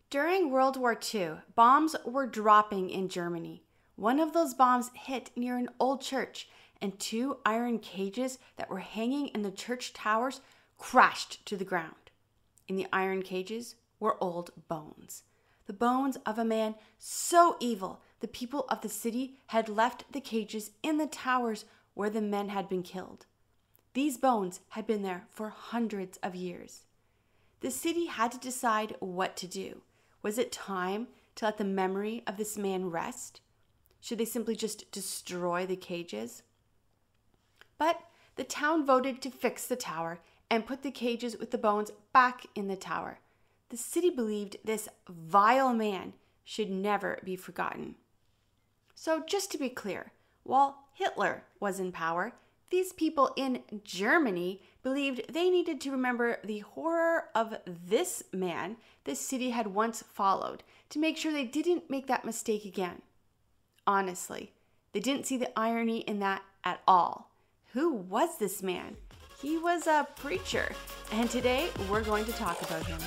During World War II, bombs were dropping in Germany. One of those bombs hit near an old church, and two iron cages that were hanging in the church towers crashed to the ground. In the iron cages were old bones. The bones of a man so evil, the people of the city had left the cages in the towers where the men had been killed. These bones had been there for hundreds of years. The city had to decide what to do. Was it time to let the memory of this man rest? Should they simply just destroy the cages? But the town voted to fix the tower and put the cages with the bones back in the tower. The city believed this vile man should never be forgotten. So just to be clear, while Hitler was in power, these people in Germany believed they needed to remember the horror of this man this city had once followed to make sure they didn't make that mistake again. Honestly, they didn't see the irony in that at all. Who was this man? He was a preacher, and today we're going to talk about him.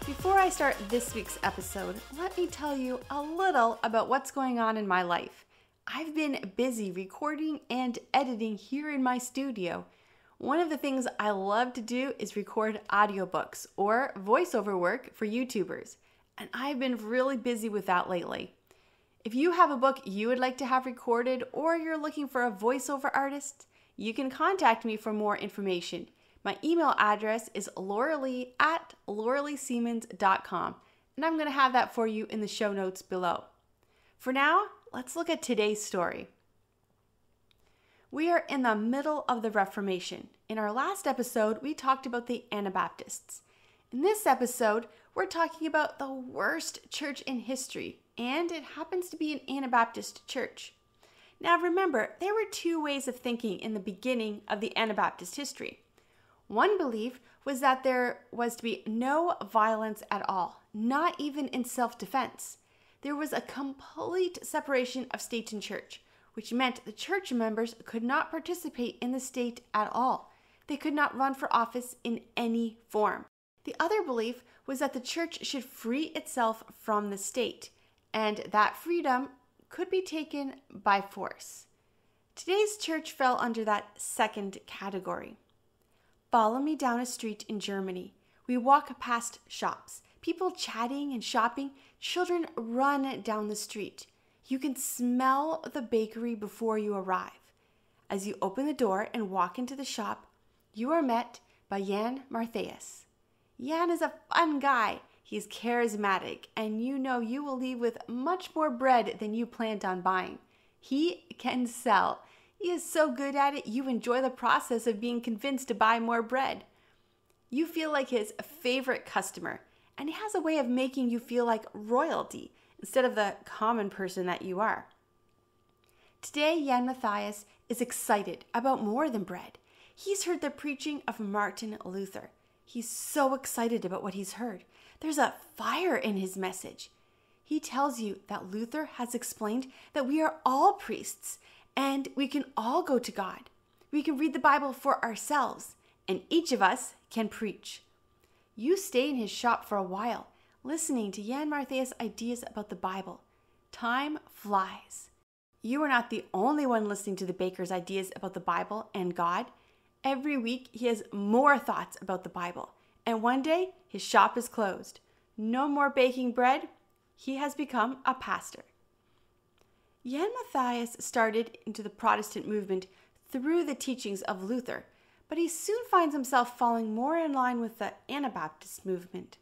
Before I start this week's episode, let me tell you a little about what's going on in my life. I've been busy recording and editing here in my studio. One of the things I love to do is record audiobooks or voiceover work for YouTubers, and I've been really busy with that lately. If you have a book you would like to have recorded or you're looking for a voiceover artist, you can contact me for more information. My email address is lauralee@lauraleesiemens.com, and I'm going to have that for you in the show notes below. For now, let's look at today's story. We are in the middle of the Reformation. In our last episode, we talked about the Anabaptists. In this episode, we're talking about the worst church in history, and it happens to be an Anabaptist church. Now remember, there were two ways of thinking in the beginning of the Anabaptist history. One belief was that there was to be no violence at all, not even in self-defense. There was a complete separation of state and church, which meant the church members could not participate in the state at all. They could not run for office in any form. The other belief was that the church should free itself from the state, and that freedom could be taken by force. Today's church fell under that second category. Follow me down a street in Germany. We walk past shops, people chatting and shopping, children run down the street. You can smell the bakery before you arrive. As you open the door and walk into the shop, you are met by Jan Matthäus. Jan is a fun guy. He's charismatic, and you know you will leave with much more bread than you planned on buying. He can sell. He is so good at it, you enjoy the process of being convinced to buy more bread. You feel like his favorite customer, and he has a way of making you feel like royalty instead of the common person that you are. Today, Jan Matthäus is excited about more than bread. He's heard the preaching of Martin Luther. He's so excited about what he's heard. There's a fire in his message. He tells you that Luther has explained that we are all priests and we can all go to God. We can read the Bible for ourselves, and each of us can preach. You stay in his shop for a while, listening to Jan Matthäus' ideas about the Bible. Time flies. You are not the only one listening to the baker's ideas about the Bible and God. Every week, he has more thoughts about the Bible. And one day, his shop is closed. No more baking bread. He has become a pastor. Jan Matthäus started into the Protestant movement through the teachings of Luther, but he soon finds himself falling more in line with the Anabaptist movement.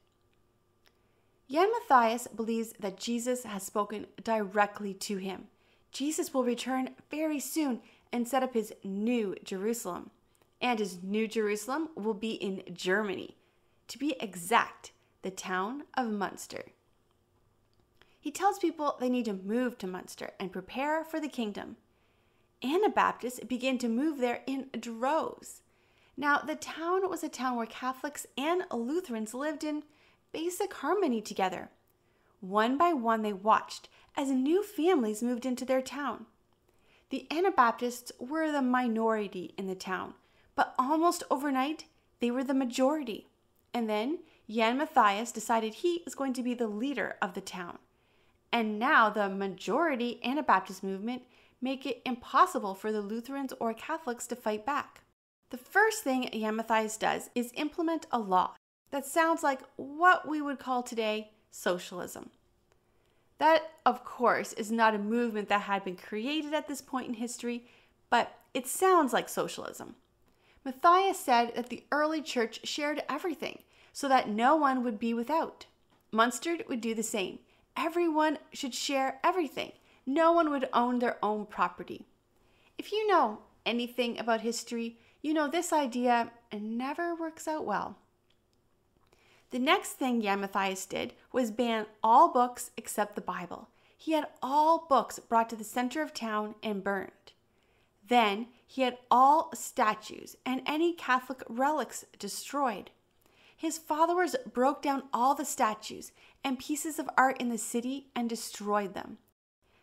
Jan Matthäus believes that Jesus has spoken directly to him. Jesus will return very soon and set up his new Jerusalem. And his new Jerusalem will be in Germany. To be exact, the town of Munster. He tells people they need to move to Munster and prepare for the kingdom. Anabaptists began to move there in droves. Now, the town was a town where Catholics and Lutherans lived in basic harmony together. One by one, they watched as new families moved into their town. The Anabaptists were the minority in the town, but almost overnight, they were the majority. And then Jan Matthias decided he was going to be the leader of the town. And now the majority Anabaptist movement make it impossible for the Lutherans or Catholics to fight back. The first thing Jan Matthias does is implement a law that sounds like what we would call today socialism. That, of course, is not a movement that had been created at this point in history, but it sounds like socialism. Matthias said that the early church shared everything so that no one would be without. Munster would do the same. Everyone should share everything. No one would own their own property. If you know anything about history, you know this idea never works out well. The next thing Jan Matthias did was ban all books except the Bible. He had all books brought to the center of town and burned. Then he had all statues and any Catholic relics destroyed. His followers broke down all the statues and pieces of art in the city and destroyed them.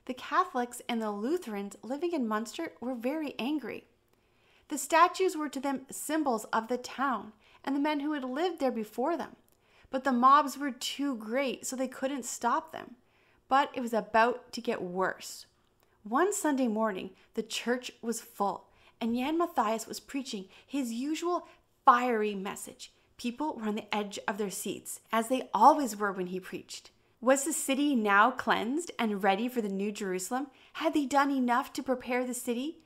The Catholics and the Lutherans living in Munster were very angry. The statues were to them symbols of the town and the men who had lived there before them. But the mobs were too great, so they couldn't stop them. But it was about to get worse. One Sunday morning, the church was full, and Jan Matthias was preaching his usual fiery message. People were on the edge of their seats, as they always were when he preached. Was the city now cleansed and ready for the New Jerusalem? Had they done enough to prepare the city?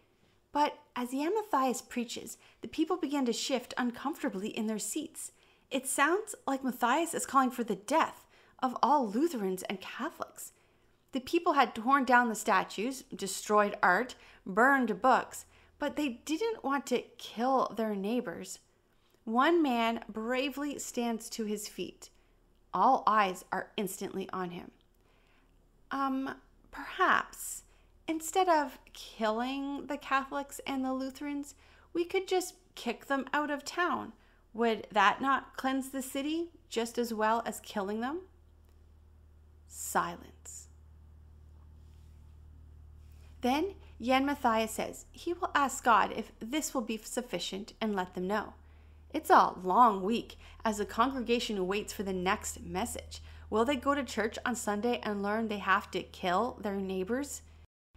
But as Jan Matthias preaches, the people begin to shift uncomfortably in their seats. It sounds like Matthias is calling for the death of all Lutherans and Catholics. The people had torn down the statues, destroyed art, burned books, but they didn't want to kill their neighbors. One man bravely stands to his feet. All eyes are instantly on him. Perhaps, instead of killing the Catholics and the Lutherans, we could just kick them out of town. Would that not cleanse the city just as well as killing them? Silence. Then Jan Matthias says he will ask God if this will be sufficient and let them know. It's a long week as the congregation waits for the next message. Will they go to church on Sunday and learn they have to kill their neighbors?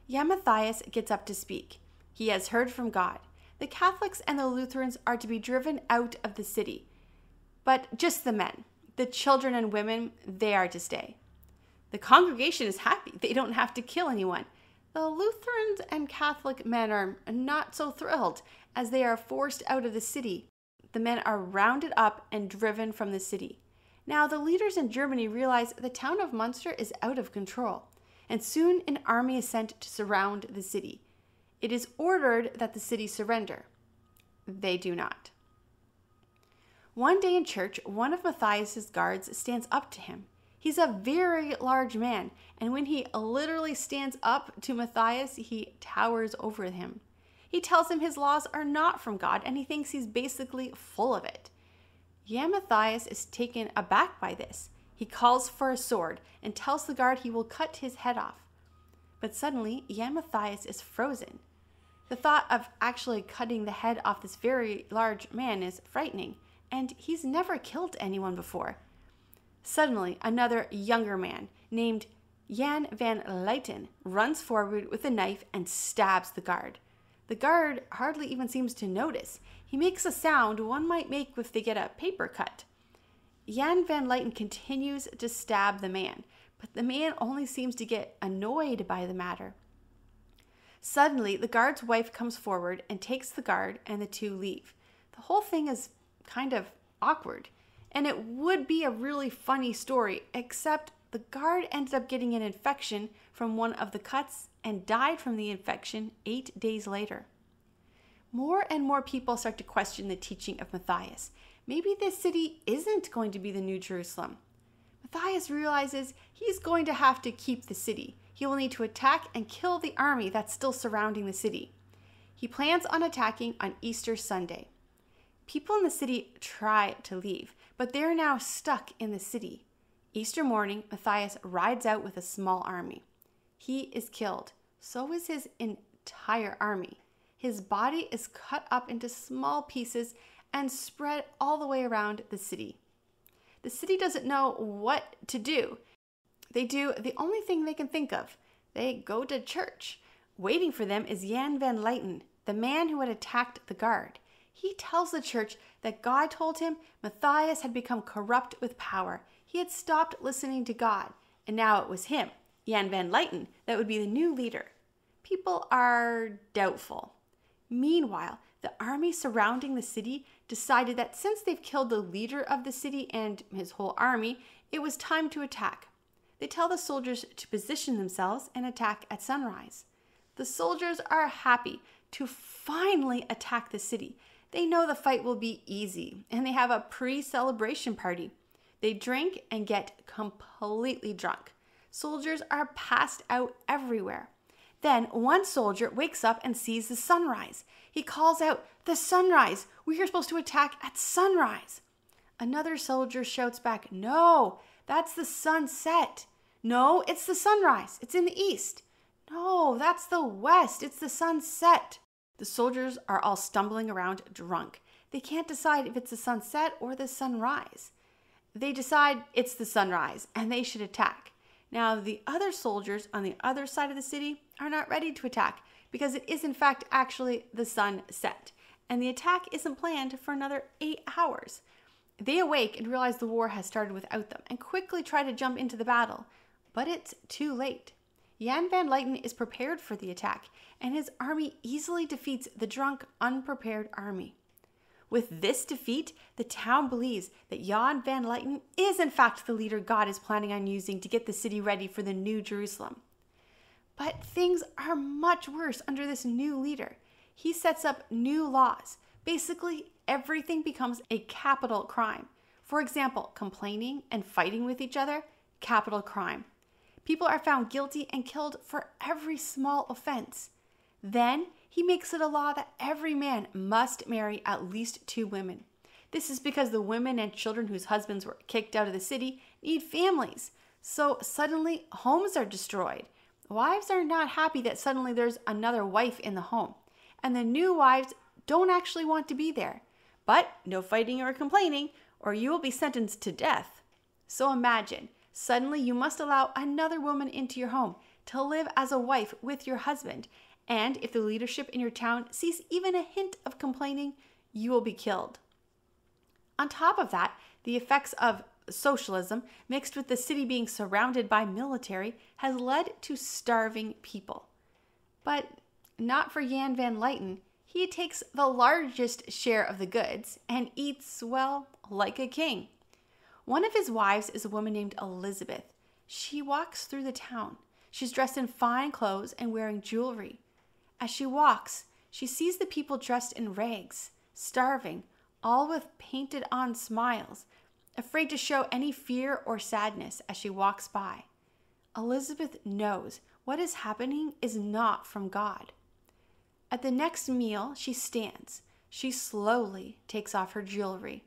Jan Matthias gets up to speak. He has heard from God. The Catholics and the Lutherans are to be driven out of the city. But just the men, the children and women, they are to stay. The congregation is happy. They don't have to kill anyone. The Lutherans and Catholic men are not so thrilled as they are forced out of the city. The men are rounded up and driven from the city. Now the leaders in Germany realize the town of Munster is out of control, and soon an army is sent to surround the city. It is ordered that the city surrender. They do not. One day in church, one of Matthias's guards stands up to him. He's a very large man, and when he literally stands up to Matthias, he towers over him. He tells him his laws are not from God, and he thinks he's basically full of it. Jan Matthias is taken aback by this. He calls for a sword and tells the guard he will cut his head off. But suddenly, Jan Matthias is frozen. The thought of actually cutting the head off this very large man is frightening, and he's never killed anyone before. Suddenly, another younger man named Jan van Leiten runs forward with a knife and stabs the guard. The guard hardly even seems to notice. He makes a sound one might make if they get a paper cut. Jan van Leiten continues to stab the man, but the man only seems to get annoyed by the matter. Suddenly, the guard's wife comes forward and takes the guard, and the two leave. The whole thing is kind of awkward, and it would be a really funny story, except the guard ended up getting an infection from one of the cuts and died from the infection 8 days later. More and more people start to question the teaching of Matthias. Maybe this city isn't going to be the New Jerusalem. Matthias realizes he's going to have to keep the city. He will need to attack and kill the army that's still surrounding the city. He plans on attacking on Easter Sunday. People in the city try to leave, but they're now stuck in the city. Easter morning, Matthias rides out with a small army. He is killed. So is his entire army. His body is cut up into small pieces and spread all the way around the city. The city doesn't know what to do. They do the only thing they can think of. They go to church. Waiting for them is Jan van Leyten, the man who had attacked the guard. He tells the church that God told him Matthias had become corrupt with power. He had stopped listening to God, and now it was him, Jan van Leyten, that would be the new leader. People are doubtful. Meanwhile, the army surrounding the city decided that since they've killed the leader of the city and his whole army, it was time to attack. They tell the soldiers to position themselves and attack at sunrise. The soldiers are happy to finally attack the city. They know the fight will be easy, and they have a pre-celebration party. They drink and get completely drunk. Soldiers are passed out everywhere. Then one soldier wakes up and sees the sunrise. He calls out, "The sunrise! We are supposed to attack at sunrise!" Another soldier shouts back, "No, that's the sunset. No, it's the sunrise. It's in the east. No, that's the west. It's the sunset." The soldiers are all stumbling around drunk. They can't decide if it's the sunset or the sunrise. They decide it's the sunrise and they should attack. Now, the other soldiers on the other side of the city are not ready to attack because it is in fact actually the sunset, and the attack isn't planned for another 8 hours. They awake and realize the war has started without them and quickly try to jump into the battle, but it's too late. Jan van Leyten is prepared for the attack, and his army easily defeats the drunk, unprepared army. With this defeat, the town believes that Jan van Leyten is in fact the leader God is planning on using to get the city ready for the new Jerusalem. But things are much worse under this new leader. He sets up new laws. Basically, everything becomes a capital crime. For example, complaining and fighting with each other, capital crime. People are found guilty and killed for every small offense. Then he makes it a law that every man must marry at least 2 women. This is because the women and children whose husbands were kicked out of the city need families. So suddenly homes are destroyed. Wives are not happy that suddenly there's another wife in the home. And the new wives don't actually want to be there. But no fighting or complaining, or you will be sentenced to death. So imagine, suddenly you must allow another woman into your home to live as a wife with your husband. And if the leadership in your town sees even a hint of complaining, you will be killed. On top of that, the effects of socialism mixed with the city being surrounded by military has led to starving people. But not for Jan van Leyten. He takes the largest share of the goods and eats, well, like a king. One of his wives is a woman named Elizabeth. She walks through the town. She's dressed in fine clothes and wearing jewelry. As she walks, she sees the people dressed in rags, starving, all with painted-on smiles, afraid to show any fear or sadness as she walks by. Elizabeth knows what is happening is not from God. At the next meal, she stands. She slowly takes off her jewelry.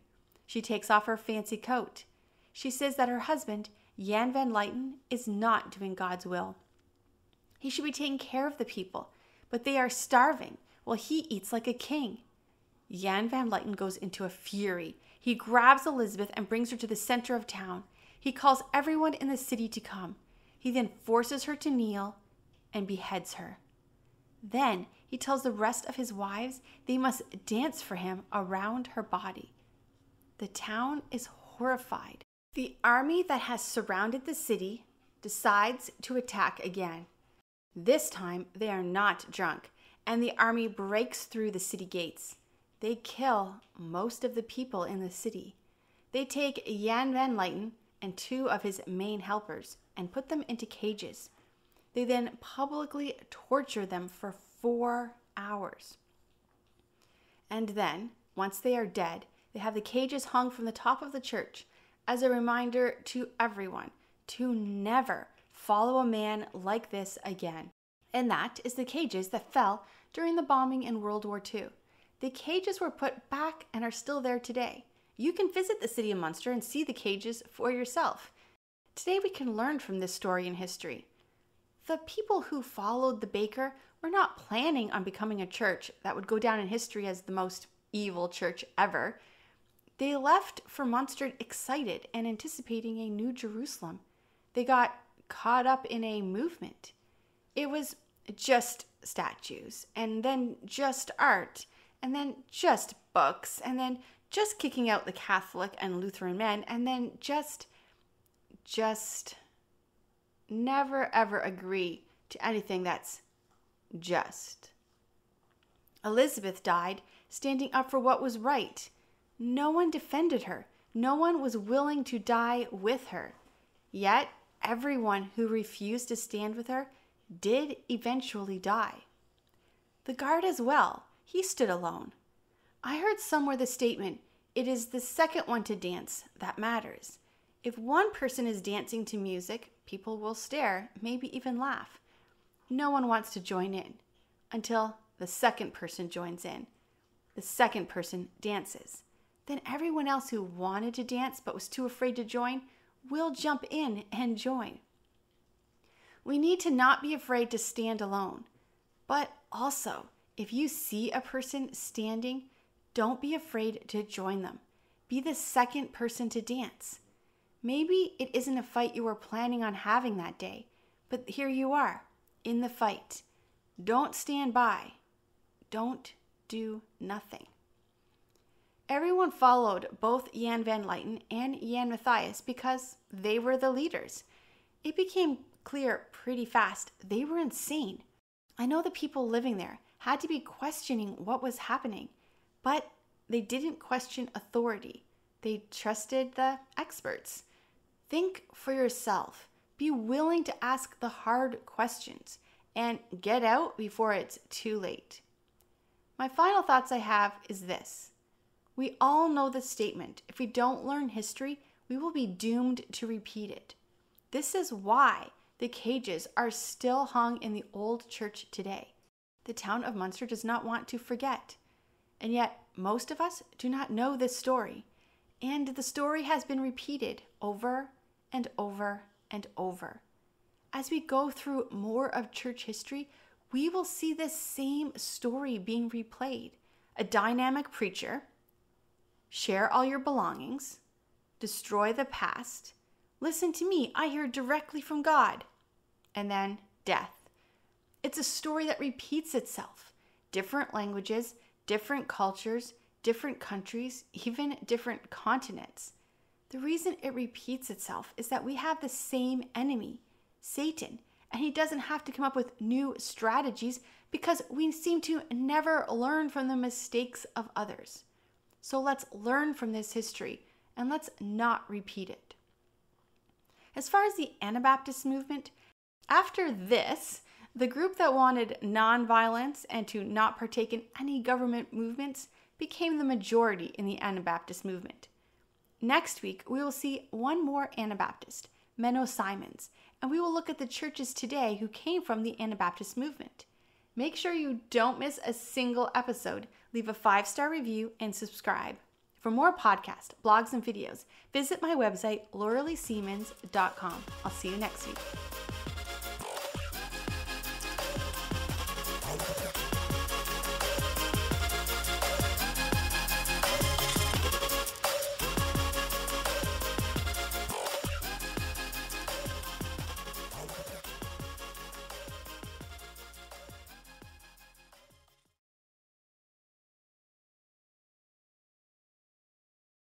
She takes off her fancy coat. She says that her husband, Jan van Leyten, is not doing God's will. He should be taking care of the people, but they are starving while he eats like a king. Jan van Leyten goes into a fury. He grabs Elizabeth and brings her to the center of town. He calls everyone in the city to come. He then forces her to kneel and beheads her. Then he tells the rest of his wives they must dance for him around her body. The town is horrified. The army that has surrounded the city decides to attack again. This time they are not drunk, and the army breaks through the city gates. They kill most of the people in the city. They take Jan van Leyten and 2 of his main helpers and put them into cages. They then publicly torture them for 4 hours. And then, once they are dead, they have the cages hung from the top of the church as a reminder to everyone to never follow a man like this again. And that is the cages that fell during the bombing in World War II. The cages were put back and are still there today. You can visit the city of Munster and see the cages for yourself. Today we can learn from this story in history. The people who followed the baker were not planning on becoming a church that would go down in history as the most evil church ever. They left for Munster excited and anticipating a new Jerusalem. They got caught up in a movement. It was just statues, and then just art, and then just books, and then just kicking out the Catholic and Lutheran men, and then just never ever agree to anything that's just. Elizabeth died standing up for what was right. No one defended her. No one was willing to die with her. Yet, everyone who refused to stand with her did eventually die. The guard as well. He stood alone. I heard somewhere the statement, "It is the second one to dance that matters." If one person is dancing to music, people will stare, maybe even laugh. No one wants to join in until the second person joins in. The second person dances. Then everyone else who wanted to dance but was too afraid to join will jump in and join. We need to not be afraid to stand alone. But also, if you see a person standing, don't be afraid to join them. Be the second person to dance. Maybe it isn't a fight you were planning on having that day, but here you are, in the fight. Don't stand by. Don't do nothing. Everyone followed both Jan van Luyten and Jan Matthias because they were the leaders. It became clear pretty fast they were insane. I know the people living there had to be questioning what was happening, but they didn't question authority. They trusted the experts. Think for yourself. Be willing to ask the hard questions and get out before it's too late. My final thoughts I have is this. We all know the statement, if we don't learn history, we will be doomed to repeat it. This is why the cages are still hung in the old church today. The town of Munster does not want to forget. And yet, most of us do not know this story. And the story has been repeated over and over and over. As we go through more of church history, we will see this same story being replayed. A dynamic preacher, share all your belongings, destroy the past, listen to me, I hear directly from God, and then death. It's a story that repeats itself. Different languages, different cultures, different countries, even different continents. The reason it repeats itself is that we have the same enemy, Satan, and he doesn't have to come up with new strategies because we seem to never learn from the mistakes of others. So let's learn from this history and let's not repeat it. As far as the Anabaptist movement, after this, the group that wanted nonviolence and to not partake in any government movements became the majority in the Anabaptist movement. Next week, we will see one more Anabaptist, Menno Simons, and we will look at the churches today who came from the Anabaptist movement. Make sure you don't miss a single episode. Leave a 5-star review and subscribe. For more podcasts, blogs, and videos, visit my website, lauraleesiemens.com. I'll see you next week.